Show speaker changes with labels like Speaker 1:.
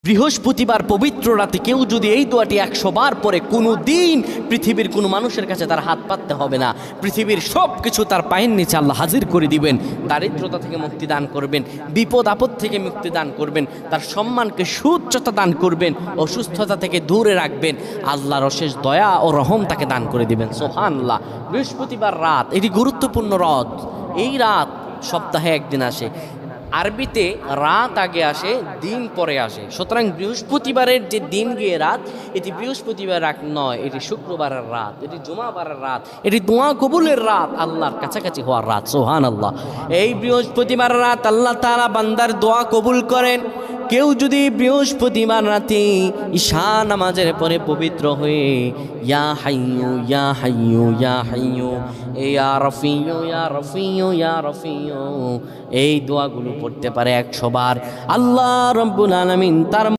Speaker 1: বৃহস্পতিবার পবিত্র রাতে কেউ যদি এই দোয়াটি 100 বার পরে কোনো দিন পৃথিবীর কোনো মানুষের কাছে তার হাত পাততে হবে না, পৃথিবীর সব কিছু তার পায়ের নিচে আল্লাহ হাজির করে দিবেন। দারিদ্রতা থেকে মুক্তি দান করবেন, বিপদ আপদ থেকে মুক্তি দান করবেন, তার সম্মানকে সুউচ্চতা দান করবেন, অসুস্থতা থেকে দূরে রাখবেন, আল্লাহর অশেষ দয়া ও রহম তাকে দান করে দিবেন। সুবহানাল্লাহ। বৃহস্পতিবার রাত এটি গুরুত্বপূর্ণ রাত। এই রাত সপ্তাহে একদিন আসে, আরবিতে রাত আগে আসে, দিন পরে আসে। সুতরাং বৃহস্পতিবারের যে দিন গিয়ে রাত, এটি বৃহস্পতিবার রাত নয়, এটি শুক্রবারের রাত, এটি জুমাবারের রাত, এটি দোয়া কবুলের রাত, আল্লাহর কাছাকাছি হওয়ার রাত। সুবহানাল্লাহ। এই বৃহস্পতিবার রাত আল্লাহ তাআলা বান্দার দোয়া কবুল করেন। কেউ যদি বৃহস্পতিবার রাতে ঈশা নামাজের পরে পবিত্র হয়ে ইয়া হাইয়ু ইয়া হাইয়ু ইয়া হাইয়ু ইয়া রফিয়ু ইয়া রফিয়ু ইয়া রফিয়ু এই দোয়াগুলো পড়তে পারে 100 বার, আল্লাহ রাব্বুল আলামিন তার